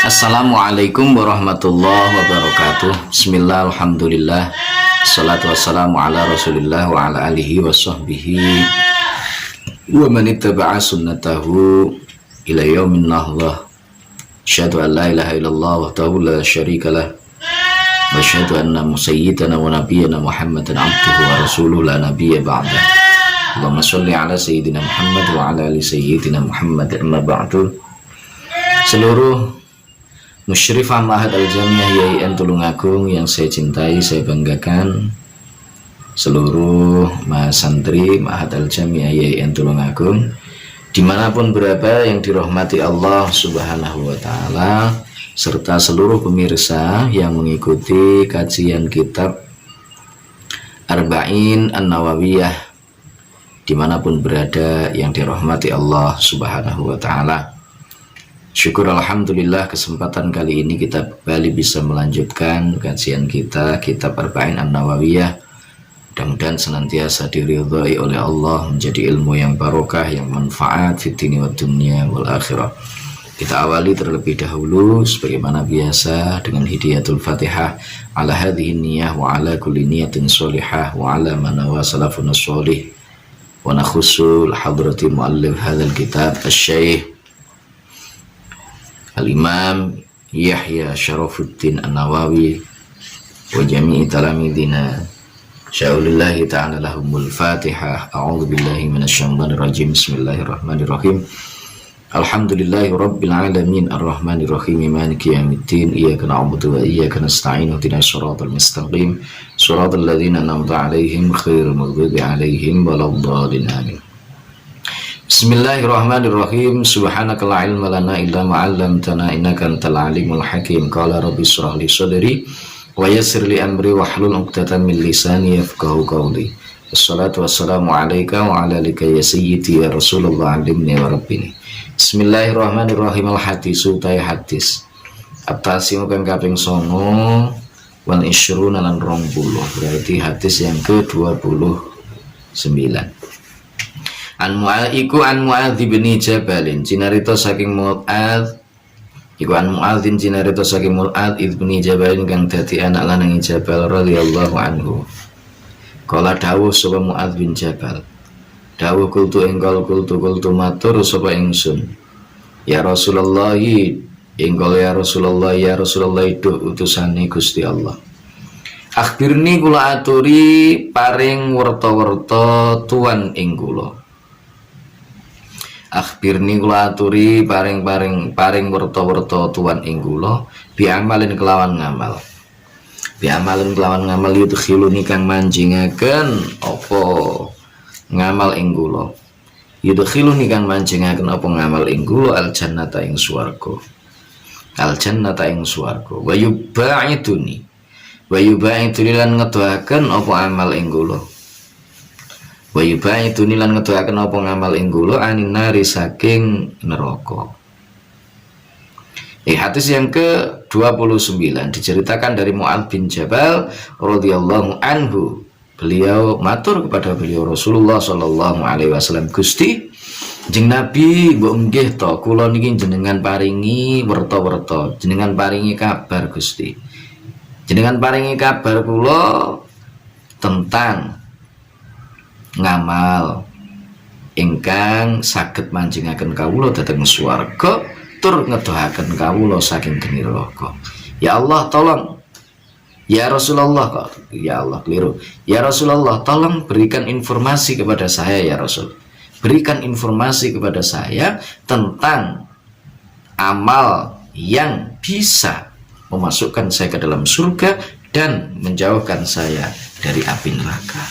Assalamualaikum warahmatullahi wabarakatuh. Bismillah, alhamdulillah, salatu wassalamu ala rasulillah wa ala alihi wa sahbihi wa man ittaba'a sunnatahu ila yaumin nahdah. Asyhadu an la ilaha illallah wahdahu la syarika lah wa asyhadu anna sayyidana wa nabiyyana Muhammadan abduhu wa rasuluhu la nabiyya ba'da. Allahumma sholli ala sayyidina Muhammad wa ala ali sayyidina Muhammad. Amma ba'du. Seluruh Musyrifah Ma'had Al-Jamiah YIN Tulungagung yang saya cintai, saya banggakan, seluruh mahasantri Ma'had Al-Jamiah YIN Tulungagung dimanapun berada yang dirahmati Allah Subhanahu wa Ta'ala, serta seluruh pemirsa yang mengikuti kajian kitab Arba'in An-Nawawiyah dimanapun berada yang dirahmati Allah Subhanahu wa Ta'ala. Syukur alhamdulillah kesempatan kali ini kita kembali bisa melanjutkan kajian kita kitab Arba'in An-Nawawiyah. Mudah-mudahan senantiasa diridhai oleh Allah, menjadi ilmu yang barokah, yang manfaat fid dini wad dunya wal akhirah. Kita awali terlebih dahulu sebagaimana biasa dengan hidayatul Fatihah ala hadhihi niyyah wa ala kulli niyatin sholihah wa ala man nawa salafun sholih wa nakhussul hadrati muallif hadzal kitab asy-syaikh Al-Imam Yahya Syarafuddin An-Nawawi wa jami'i talamidina sya'ulillahi ta'ala lahumul fatihah. A'udhu billahi minasyaitonir rajim. Bismillahirrahmanirrahim. Alhamdulillahi rabbil alamin arrahmanirrahim maliki yaumiddin iyyaka na'budu wa iyyaka nasta'in ihdinas siratal mustaqim siratal ladzina an'amta 'alaihim ghairil maghdubi 'alaihim waladdallin amin. Bismillahirrahmanirrahim. Subhanaka la ilma lana illa ma 'allamtana innaka antal alimul hakim. Qala rabbi shrah li sadri wa yassir li amri wahlul 'uqdatam min lisani yafqahu qawli. Wassalatu wassalamu alayka wa ala alika ya sayyidi ya Rasulullah alimni wa rabbini. Bismillahirrahmanirrahim. Al-hadisu tay hadis At-tasimu kang kaping 9 wal isyruna lan 20, berarti hadis yang ke-29. An Mu'adz bin Jabalin cinarita saking Mu'adz iku an Mu'adzin cinarita saking Mu'adz bin Jabalin kang dadi anak lanang Jabal radhiyallahu anhu. Kala dawuh sapa Mu'adz bin Jabal, dawuh kultu matur sapa ingsun, ya Rasulullah, ya Rasulullah duh utusane Gusti Allah. Akhbirni kula aturi paring werta-werta tuan ing kula. Akhbirni kula aturi paring werta-werta tuan ing kula bi amalin kelawan ngamal. Bi amalin kelawan ngamal yudkhiluni kang manjingaken apa ngamal ing kula. Yudkhiluni kang manjingaken apa ngamal ing kula al jannata ing swarga. Al jannata ing swarga. Wa yubaiduni lan ngedoaken apa amal ing kula. Wa yubaiduni lan ngedoaken apa ngamal ing kula anin nari saking neraka. Hadis yang ke-29 diceritakan dari Mu'adz bin Jabal radhiyallahu anhu. Beliau matur kepada beliau Rasulullah sallallahu alaihi wasallam, Gusti Jeng Nabi mbok nggih to kula niki jenengan paringi werta-werta, jenengan paringi kabar Gusti. Jenengan paringi kabar kula tentang ngamal ingkang saged manjingaken kawula dhateng swarga tur ngedohaken kawula saking geni neraka. Ya Allah tolong, ya Rasulullah, kok ya Allah keliru, ya Rasulullah tolong berikan informasi kepada saya ya Rasul, berikan informasi kepada saya tentang amal yang bisa memasukkan saya ke dalam surga dan menjauhkan saya dari api neraka.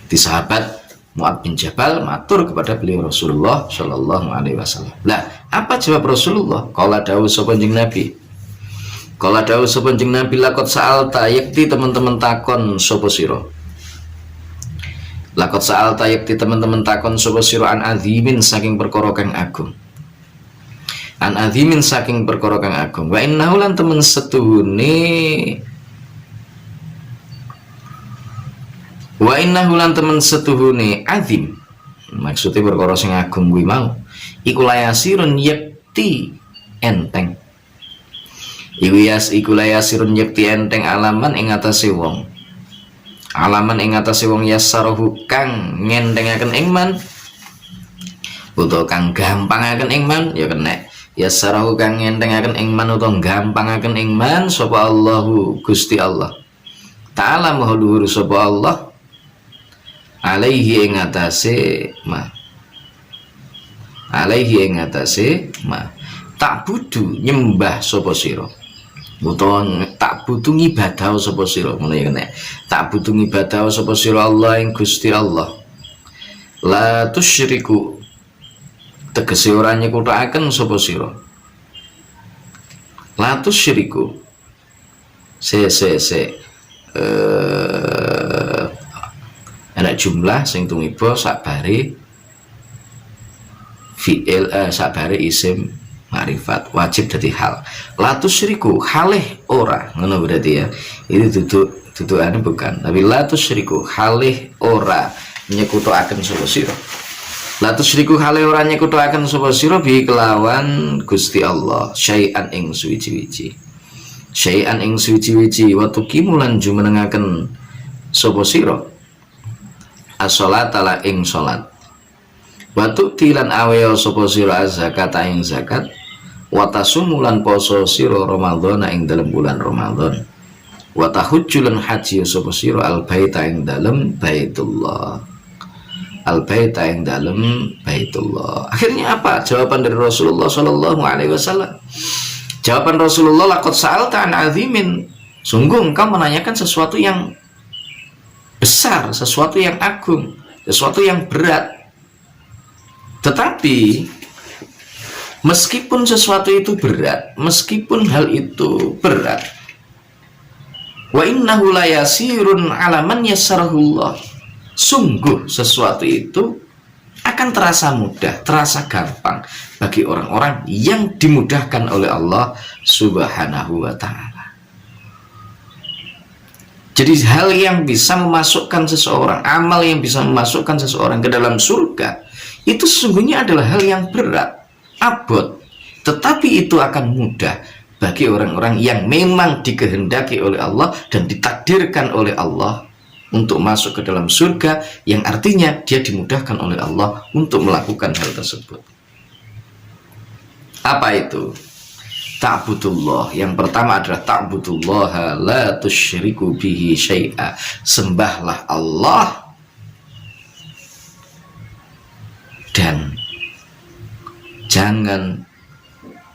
Di sahabat Mu'adz bin Jabal matur kepada beliau Rasulullah Shallallahu Alaihi Wasallam. Lah, apa jawab Rasulullah? Qala dawuh sapa Kanjeng Nabi. Qala dawuh sapa Kanjeng Nabi, laqad sa'alta yakti teman-teman takon sapa sira. Laqad sa'alta yakti teman-teman takon sapa sira an azimin saking perkara kang agung. An azimin saking perkara kang agung. Wa innahu lan temen setuhune Wa innahu lan temen setuhune azim, maksudnya perkara sing agung kuwi mau iku layasirun yakti enteng. iku layasirun yakti enteng alaman ing atase wong. Alaman ing atase wong yasaruhu kang ngentengaken ing man utawa kang gampangaken ing man ya kena. Yasaruhu kang ngentengaken ing man utawa gampangaken ing man sapa Allahu Gusti Allah. Ta'ala maha luhur sapa Allah alaihi ing atase ma. Alaihi ing atase ma. Tak budu nyembah sapa sira. Utawa tak butuh ngibadah sapa sira ngono ya kena. Tak butuh ngibadah sapa sira Allah ing Gusti Allah. La tusyriku tegese ora nyekuthaken sapa sira. La tusyriku ana jumlah sing tumiba sakbare fi'il sakbare isim ma'rifat wajib dadi hal. La tusyriku halih ora ngono berarti ya. Ini duduk anu bukan. Tapi la tusyriku halih ora nyekutuaken sapa sira. La tusyriku halih ora nyekutuaken sapa sira bi kelawan Gusti Allah syai'an ing suwi-wiji. Syai'an ing suwi-wiji wa tuqimulan jumenengaken sapa sira as-sholata la ing salat. Wa tu'tilan aweya sapa sira zakat ing zakat. Wa tasumulan poso sira Ramadan ing dalam bulan Ramadan. Wa tahujjulan haji sapa sira al baita ing dalam Baitullah. Al baita ing dalam Baitullah. Akhirnya apa? Jawaban dari Rasulullah sallallahu alaihi wasallam. Jawaban Rasulullah, laqad sa'alta an azimin. Sungguh engkau menanyakan sesuatu yang besar, sesuatu yang agung, sesuatu yang berat. Tetapi meskipun sesuatu itu berat, meskipun hal itu berat, wa innahu layasirun ala man yassarahullah. Sungguh sesuatu itu akan terasa mudah, terasa gampang bagi orang-orang yang dimudahkan oleh Allah Subhanahu wa ta'ala. Jadi hal yang bisa memasukkan seseorang, amal yang bisa memasukkan seseorang ke dalam surga, itu sesungguhnya adalah hal yang berat, abot, tetapi itu akan mudah bagi orang-orang yang memang dikehendaki oleh Allah dan ditakdirkan oleh Allah untuk masuk ke dalam surga, yang artinya dia dimudahkan oleh Allah untuk melakukan hal tersebut. Apa itu? Ta'budullah. Yang pertama adalah ta'budullah la tusyriku bihi syai'a. Sembahlah Allah dan jangan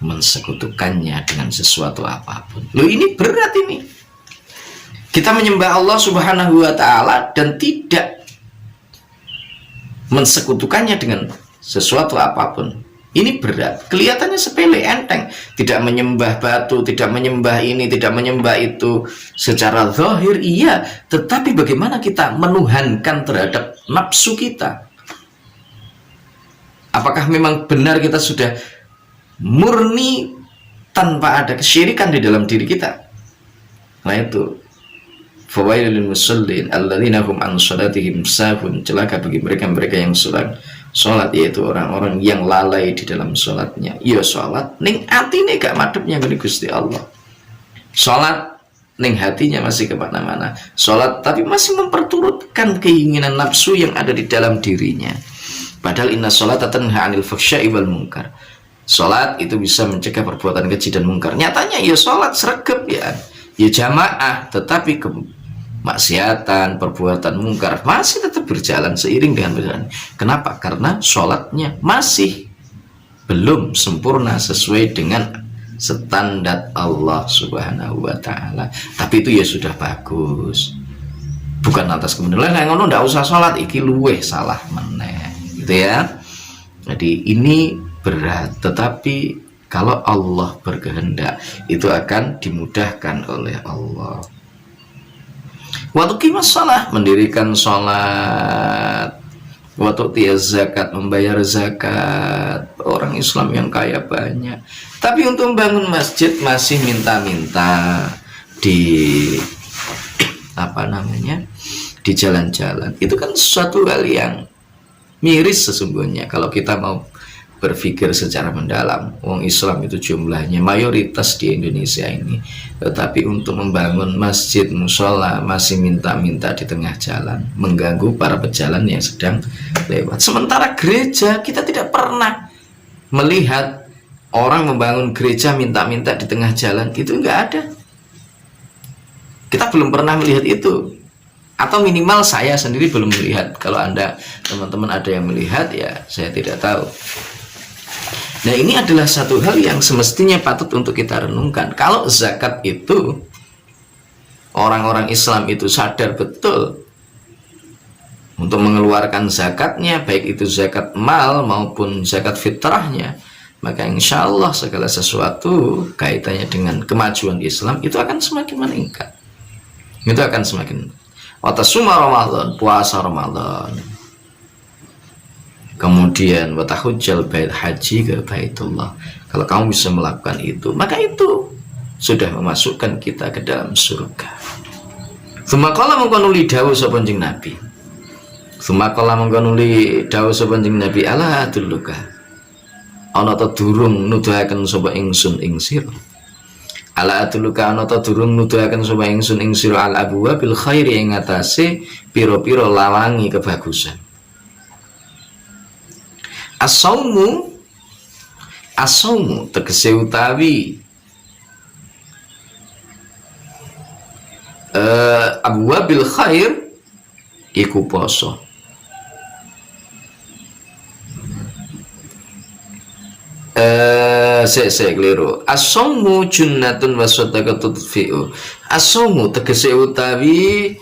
mensekutukannya dengan sesuatu apapun. Loh, ini berat ini. Kita menyembah Allah Subhanahu wa ta'ala dan tidak mensekutukannya dengan sesuatu apapun. Ini berat. Kelihatannya sepele, enteng. Tidak menyembah batu, tidak menyembah ini, tidak menyembah itu. Secara zahir iya, tetapi bagaimana kita menuhankan terhadap nafsu kita? Apakah memang benar kita sudah murni tanpa ada kesyirikan di dalam diri kita? Nah itu, fawailul musallin alladzina hum an salatihim sahun. Celaka bagi mereka yang salat, yaitu orang-orang yang lalai di dalam salatnya. Ya salat ning atine gak madhepnya ngene Gusti Allah. Salat ning hatinya masih kemana-mana. Salat tapi masih memperturutkan keinginan nafsu yang ada di dalam dirinya. Padahal inna sholata tanha 'anil fahsya'i wal munkar. Salat itu bisa mencegah perbuatan keji dan mungkar. Nyatanya ya salat sregep ya jamaah, tetapi kemaksiatan, perbuatan mungkar masih tetap berjalan seiring dengan berjalan. Kenapa? Karena sholatnya masih belum sempurna sesuai dengan standar Allah Subhanahu wa ta'ala. Tapi itu ya sudah bagus. Bukan atas kemudian lah ngono ndak usah sholat, iki luweh salah meneh. Gitu ya. Jadi ini berat, tetapi kalau Allah berkehendak itu akan dimudahkan oleh Allah. Waktu kimas salah, mendirikan sholat. Waktu tiaz zakat, membayar zakat. Orang Islam yang kaya banyak, tapi untuk membangun masjid masih minta-minta di di jalan-jalan. Itu kan suatu hal yang miris sesungguhnya. Kalau kita mau berpikir secara mendalam. Wong Islam itu jumlahnya mayoritas di Indonesia ini, tetapi untuk membangun masjid musola masih minta-minta di tengah jalan, mengganggu para pejalan yang sedang lewat. Sementara gereja, kita tidak pernah melihat orang membangun gereja minta-minta di tengah jalan, itu enggak ada. Kita belum pernah melihat itu, atau minimal saya sendiri belum melihat. Kalau Anda teman-teman ada yang melihat, ya saya tidak tahu. Nah, ini adalah satu hal yang semestinya patut untuk kita renungkan. Kalau zakat itu, orang-orang Islam itu sadar betul untuk mengeluarkan zakatnya, baik itu zakat mal maupun zakat fitrahnya, maka insya Allah segala sesuatu kaitannya dengan kemajuan Islam itu akan semakin meningkat. Itu akan semakin. Watasuma Ramadan, puasa Ramadan. Kemudian watahujjal bait, haji ke Baitullah. Kalau kamu bisa melakukan itu, maka itu sudah memasukkan kita ke dalam surga. Sumakala mengkonuli dawuh sapa Kanjeng Nabi. Sumakala mengkonuli dawuh sapa Kanjeng Nabi, ala adulluka. Ana ta durung nuduhaken sapa ingsun ing sira. Ala adulluka ana ta durung nuduhaken sapa ingsun ing sira al abwa bil khairi ing atase pira-pira lawangi kebagusan. As-saumu tegese utawi abwabil khair iku poso. Saya keliru. As-saumu junnatun wa sadaqatun tudfi'u. As-saumu tegese utawi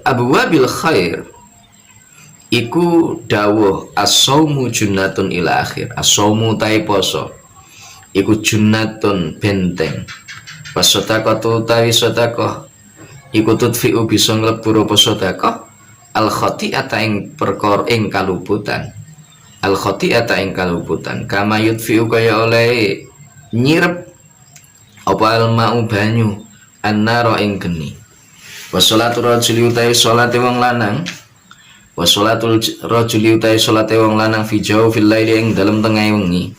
abwabil khair iku dawuh as-saumu junnatun ila akhir. As-saumu tai poso iku junnatun benteng. Wasodaqatu tawi sedekah iku tudfi'u bisa nglebur apa sedekah al khati'ata ing perkara ing kaluputan. Al khati'ata ing kaluputan kama yudfi'u kaya oleh nyirep apa al ma'u banyu annara ing geni. Wassalatu rajuli utawi salate wong lanang, wassalatul rajuli utai salate wong lanang fi jawfil laili ing dalem tengah wengi.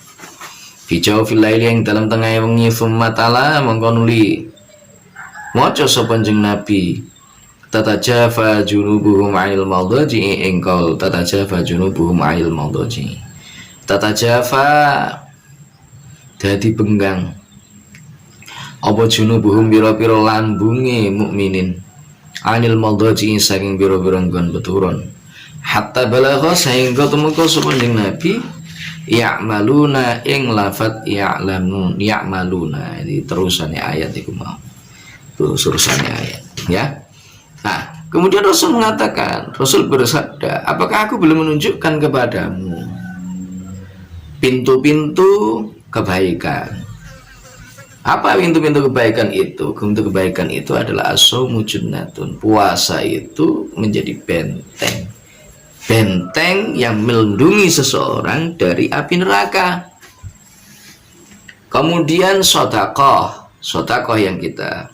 Fi jawfil laili ing dalem tengah wengi summa tala mongko nuli maca sapa Kanjeng Nabi tatajafa junubuhum 'anil madaji ing qaul tatajafa junubuhum 'anil madaji. Tatajafa dadi benggang apa junubuhum pira-pira lambunge mukminin 'anil madaji saking pira-pira nggon peturun. Hatta balagha sehingga tumeka sapa Nabi ya'maluna ing lafat ya'lamun ya'maluna. Ini terusannya ayat iku mau. Terusannya ayat, ya. Nah, kemudian Rasul mengatakan, Rasul bersabda, apakah aku belum menunjukkan kepadamu pintu-pintu kebaikan? Apa pintu-pintu kebaikan itu? Pintu kebaikan itu adalah as-saumu junnatun. Puasa itu menjadi benteng. Benteng yang melindungi seseorang dari api neraka. Kemudian sedekah yang kita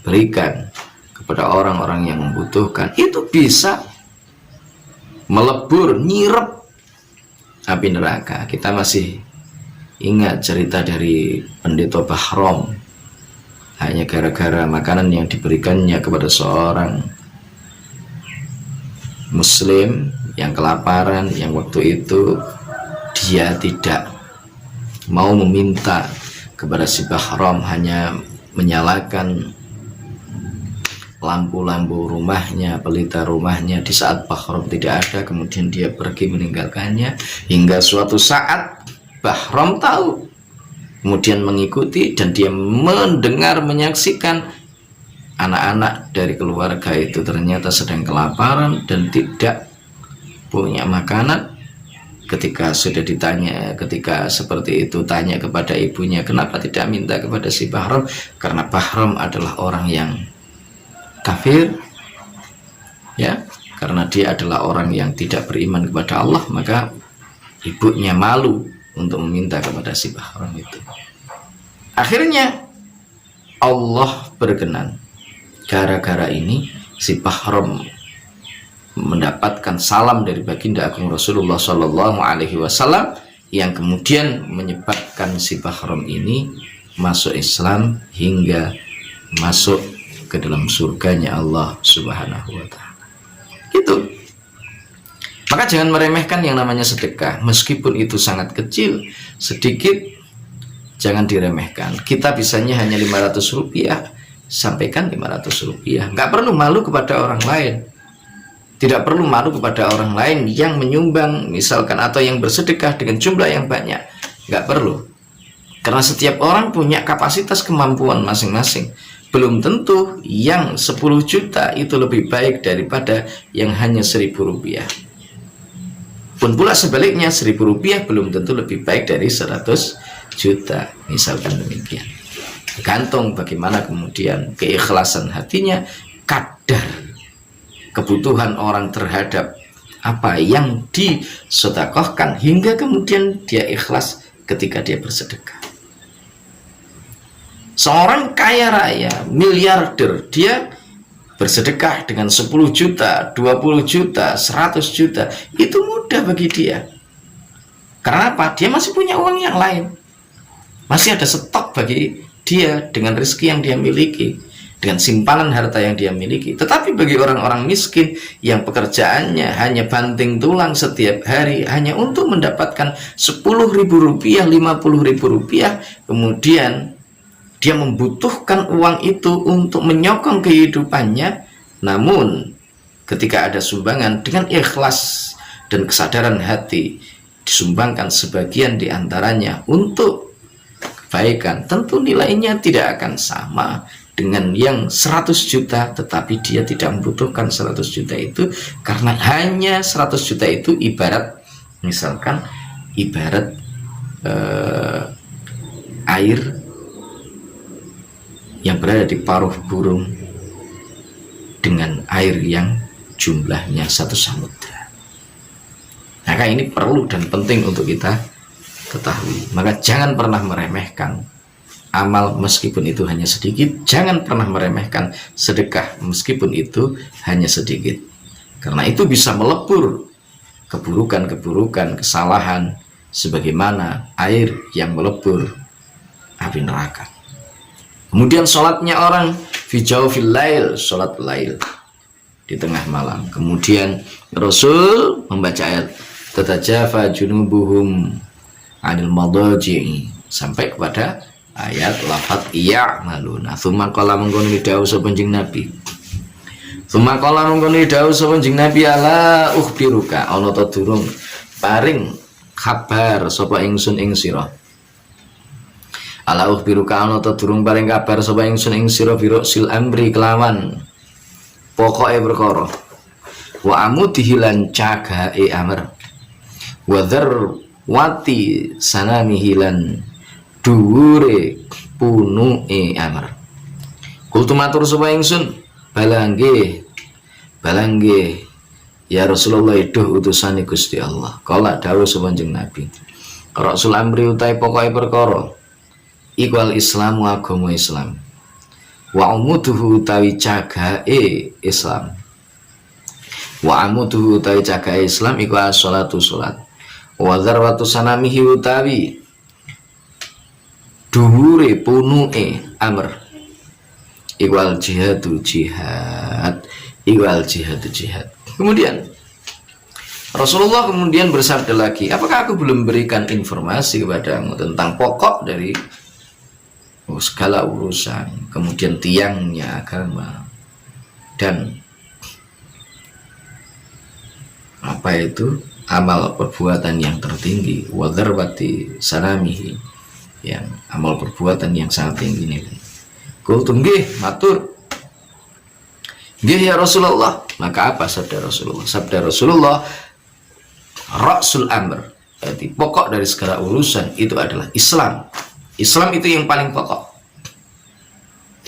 berikan kepada orang-orang yang membutuhkan itu bisa melebur, nyirep api neraka. Kita masih ingat cerita dari Pendeta Bahrom, hanya gara-gara makanan yang diberikannya kepada seorang Muslim yang kelaparan, yang waktu itu dia tidak mau meminta kepada si Bahrom, hanya menyalakan lampu-lampu rumahnya, pelita rumahnya di saat Bahrom tidak ada. Kemudian dia pergi meninggalkannya hingga suatu saat Bahrom tahu, kemudian mengikuti, dan dia mendengar, menyaksikan anak-anak dari keluarga itu ternyata sedang kelaparan dan tidak punya makanan. Ketika sudah ditanya, ketika seperti itu tanya kepada ibunya, kenapa tidak minta kepada si Bahrom? Karena Bahrom adalah orang yang kafir, ya, karena dia adalah orang yang tidak beriman kepada Allah, maka ibunya malu untuk meminta kepada si Bahrom itu. Akhirnya Allah berkenan. Gara-gara ini si Bahrom mendapatkan salam dari baginda agung Rasulullah Shallallahu Alaihi Wasallam yang kemudian menyebabkan si Bahram ini masuk Islam hingga masuk ke dalam surganya Allah Subhanahu wa Ta'ala. Itu. Maka jangan meremehkan yang namanya sedekah, meskipun itu sangat kecil, sedikit, jangan diremehkan. Kita bisanya hanya 500 rupiah, sampaikan 500 rupiah. Nggak perlu malu kepada orang lain. Tidak perlu malu kepada orang lain yang menyumbang misalkan atau yang bersedekah dengan jumlah yang banyak. Nggak perlu. Karena setiap orang punya kapasitas kemampuan masing-masing. Belum tentu yang 10 juta itu lebih baik daripada yang hanya 1.000 rupiah. Pun pula sebaliknya 1.000 rupiah belum tentu lebih baik dari 100 juta. Misalkan demikian. Gantung bagaimana kemudian keikhlasan hatinya, kadar kebutuhan orang terhadap apa yang disedekahkan hingga kemudian dia ikhlas ketika dia bersedekah. Seorang kaya raya, miliarder, dia bersedekah dengan 10 juta, 20 juta, 100 juta, itu mudah bagi dia. Karena apa? Dia masih punya uang yang lain. Masih ada stok bagi dia dengan rezeki yang dia miliki, dengan simpanan harta yang dia miliki. Tetapi bagi orang-orang miskin yang pekerjaannya hanya banting tulang setiap hari hanya untuk mendapatkan 10.000 rupiah, 50.000 rupiah, kemudian dia membutuhkan uang itu untuk menyokong kehidupannya. Namun ketika ada sumbangan dengan ikhlas dan kesadaran hati, disumbangkan sebagian diantaranya untuk kebaikan, tentu nilainya tidak akan sama dengan yang 100 juta, tetapi dia tidak membutuhkan 100 juta itu, karena hanya 100 juta itu ibarat misalkan air yang berada di paruh burung dengan air yang jumlahnya 1 samudra. Maka ini perlu dan penting untuk kita ketahui. Maka jangan pernah meremehkan amal meskipun itu hanya sedikit. Jangan pernah meremehkan sedekah meskipun itu hanya sedikit. Karena itu bisa melebur keburukan-keburukan, kesalahan, sebagaimana air yang melebur api neraka. Kemudian sholatnya orang fil lail, sholat lail di tengah malam. Kemudian Rasul membaca ayat tatajafa junubuhum anil madaji'i sampai kepada ayat lafadz ya'maluna. Tsumma qala mengkono dawuh sapa Kanjeng Nabi. Tsumma qala mengkono dawuh sapa Kanjeng Nabi, ala ukhbiruka ana ta durung paring kabar sapa ingsun ing sira. Ala ukhbiruka ana ta durung paring kabar sapa ingsun ing sira biroksil amri kelawan pokoke perkara. Wa amudihi lan cagae amr. Wa dzarwati sanamihi lan dhuwure punuke amr. Kultu matur sapa ingsun, balangge ya Rasulullah, iduh utusane Gusti Allah. Kala dawuh sapa Kanjeng Nabi, Rasul amri utahe pokoke perkara iku al Islamu agama Islam, wa umuduhu utawi cagae Islam, wa amuduhu utawi cagae Islam iku as-sholatu sholat, wa dzarwatu sanamihi utawi dhuwure punuke amr iku al jihadu jihad, iku al jihadu jihad. Kemudian Rasulullah kemudian bersabda lagi, apakah aku belum berikan informasi kepadamu tentang pokok dari segala urusan, kemudian tiangnya agama, dan apa itu amal perbuatan yang tertinggi, wa dzarwati sanamihi, yang amal perbuatan yang sangat tinggi ini. Qultu nggih, matur. Nggih ya Rasulullah. Maka apa sabda Rasulullah? Sabda Rasulullah, Rasul amr, berarti pokok dari segala urusan itu adalah Islam. Islam itu yang paling pokok.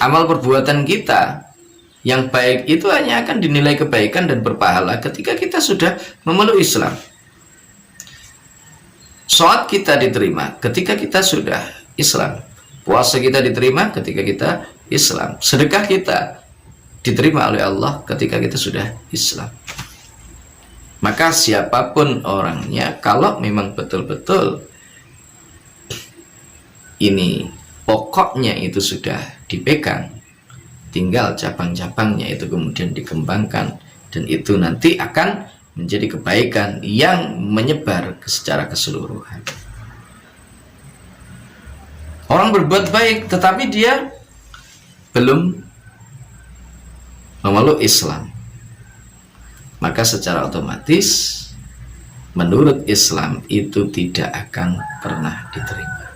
Amal perbuatan kita yang baik itu hanya akan dinilai kebaikan dan berpahala ketika kita sudah memeluk Islam. Salat kita diterima ketika kita sudah Islam. Puasa kita diterima ketika kita Islam. Sedekah kita diterima oleh Allah ketika kita sudah Islam. Maka siapapun orangnya, kalau memang betul-betul ini pokoknya itu sudah dipegang, tinggal cabang-cabangnya itu kemudian dikembangkan, dan itu nanti akan menjadi kebaikan yang menyebar secara keseluruhan. Orang berbuat baik tetapi dia belum memeluk Islam, maka secara otomatis menurut Islam itu tidak akan pernah diterima.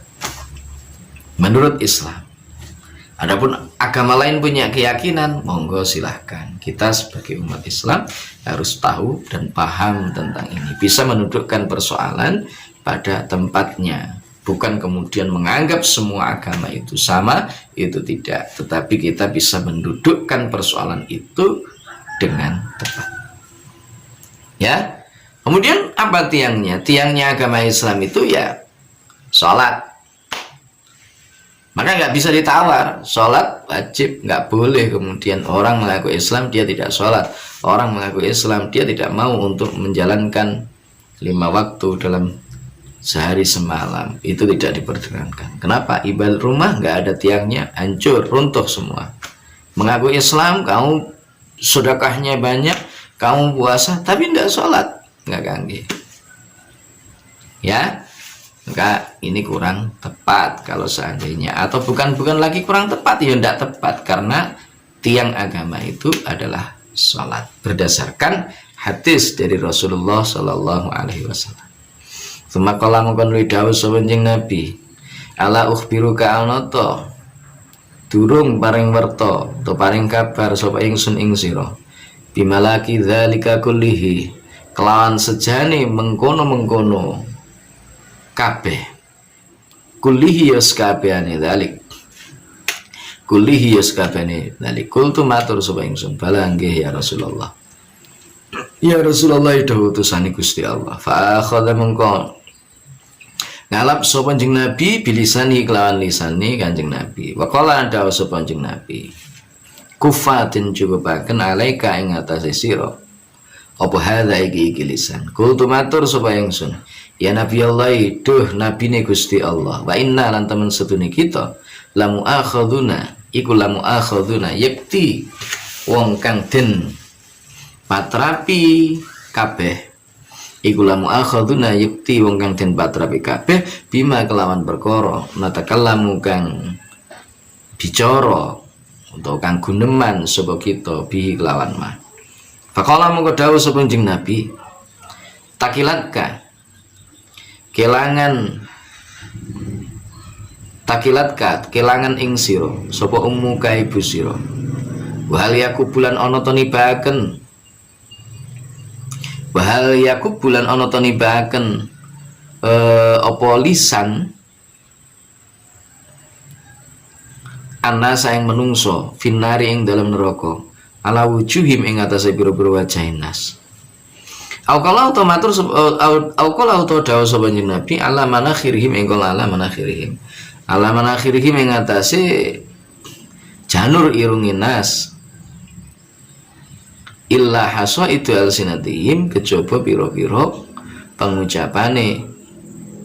Menurut Islam. Adapun agama lain punya keyakinan, monggo silahkan. Kita sebagai umat Islam harus tahu dan paham tentang ini, bisa mendudukkan persoalan pada tempatnya, bukan kemudian menganggap semua agama itu sama. Itu tidak, tetapi kita bisa mendudukkan persoalan itu dengan tepat. Ya. Kemudian apa tiangnya? Tiangnya agama Islam itu ya sholat. Maka nggak bisa ditawar, sholat wajib, nggak boleh kemudian orang mengaku Islam dia tidak sholat, orang mengaku Islam dia tidak mau untuk menjalankan 5 waktu dalam sehari semalam, itu tidak diperkenankan. Kenapa? Ibadah rumah nggak ada tiangnya, hancur, runtuh semua. Mengaku Islam, kamu sedekahnya banyak, kamu puasa, tapi nggak sholat, nggak kanggih. Ya, maka ini kurang tepat kalau seandainya, atau bukan lagi kurang tepat, ya tidak tepat, karena tiang agama itu adalah sholat berdasarkan hadis dari Rasulullah Shallallahu Alaihi Wasallam. Semakala mengkon ridawu sawenjing Nabi, ala ukhbiruka anoto, durung paring werta to paring kabar sapa ingsun ing sira, bimalaki dzalika kullihi, kelawan sejane mengkono-mengkono kabeh, kullihi yas kabehane dzalik, kullihi yas kabehane dzalik. Kultu matur sapa ingsun, bala nggih ya Rasulullah, ya Rasulullah dawuh utusane Gusti Allah. Fa akhadha mengkon ngalap sapa kanjeng Nabi bilisani kelawan lisani kanjeng Nabi. Wa qala dawuh sapa kanjeng Nabi, kufatin cukupaken alaika ing atase sira apa hadza iki lisan. Kultu matur sapa ingsun, ya Nabi Allah, duh nabine Gusti Allah, wa inna lan temen setune kita lamu akhaduna iku lamu akhaduna yakti wong kang den patrapi kabeh, iku lamu akhaduna yakti wong kang den patrapi kabeh bima kelawan perkara natakallamu kang bicara utawa kang guneman sapa kita bihi kelawan mah. Faqala mongko dawuh sapa kanjeng Nabi, takilatka kelangan, takilatka kelangan ing sira sapa ummu ka ibu sira, wahal yakub bulan ana to nibaken, wahal yakub bulan ana to nibaken apa lisan ana saing menungso finari ing dalam neraka, ala wujuhim ing atase pira-pira wajah nas. Au kala otomatur au kala auto dawuh sapa Nabi, ala manakhirihim ing kala ala manakhirihim, ala manakhirihim ing atase janur irungin nas, illa haso itu alsinatihim kejaba pira-pira pengucapane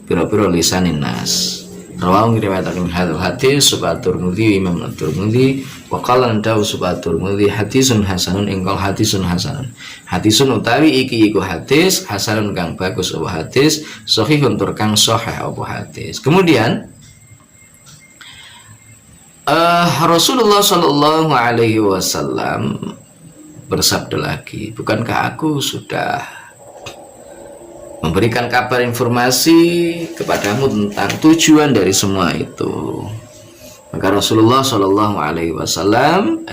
pira-pira lisanin nas. Rawahu ngriwayataken hadal hadis sapa Tirmidzi, Imam At-Tirmidzi, wa qala dawu sapa Tirmidzi hadisun hasanun engkol hadisun hasanun. Hadisun utawi iki iku hadis hasanun kang bagus apa hadis, sahihun tur kang sahih apa hadis. Kemudian Rasulullah Shallallahu Alaihi Wasallam bersabda lagi, bukankah aku sudah memberikan kabar informasi kepadamu tentang tujuan dari semua itu. Maka Rasulullah Shallallahu Alaihi Wasallam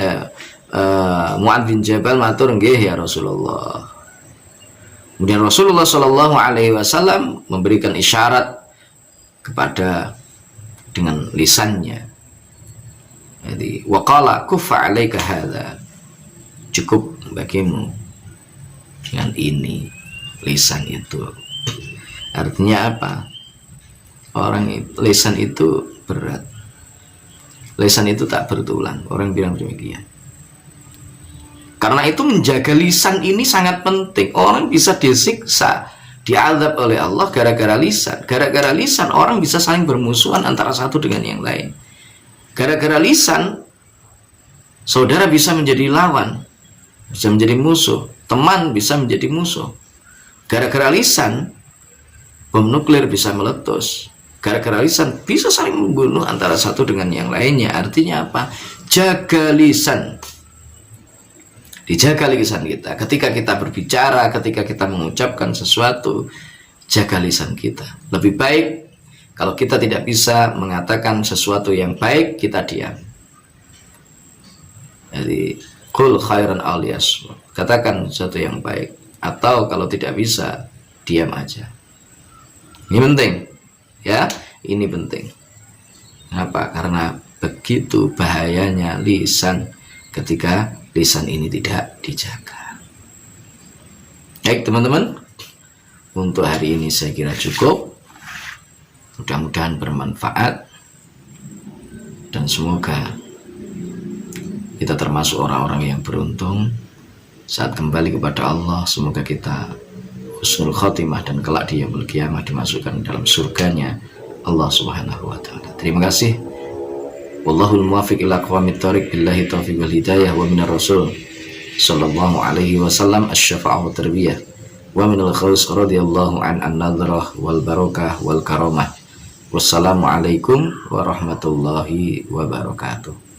Mu'adz bin Jabal matur nggih ya Rasulullah. Kemudian Rasulullah Shallallahu Alaihi Wasallam memberikan isyarat kepada dengan lisannya. Jadi waqala kuffa 'alaika hadza, cukup bagimu dengan ini, lisan itu. Artinya apa? Lisan itu berat, lisan itu tak bertulang, orang bilang demikian. Karena itu menjaga lisan ini sangat penting. Orang bisa disiksa, diazab oleh Allah gara-gara lisan. Gara-gara lisan orang bisa saling bermusuhan antara satu dengan yang lain. Gara-gara lisan saudara bisa menjadi lawan, bisa menjadi musuh. Teman bisa menjadi musuh. Gara-gara lisan bom nuklir bisa meletus. Gara-gara lisan bisa saling membunuh antara satu dengan yang lainnya. Artinya apa? Jaga lisan. Dijaga lisan kita. Ketika kita berbicara, ketika kita mengucapkan sesuatu, jaga lisan kita. Lebih baik kalau kita tidak bisa mengatakan sesuatu yang baik, kita diam. Jadi qul khairan alias, katakan sesuatu yang baik. Atau kalau tidak bisa, diam aja. Ini penting, ya. Ini penting. Kenapa? Karena begitu bahayanya lisan ketika lisan ini tidak dijaga. Baik teman-teman, untuk hari ini saya kira cukup. Mudah-mudahan bermanfaat dan semoga kita termasuk orang-orang yang beruntung saat kembali kepada Allah. Semoga kita husnul khotimah dan kelak di yaumul qiyamah dimasukkan dalam surganya Allah Subhanahu wa taala. Terima kasih. Wallahul muwaffiq ila aqwamit thoriq, billahi taufiq wal hidayah, wa minar rasul sallallahu alaihi wasallam asy-syafa'ah wa tarbiyah, wa minal khaus radhiyallahu an an-nadrah wal barakah wal karamah. Wassalamu alaikum warahmatullahi wabarakatuh.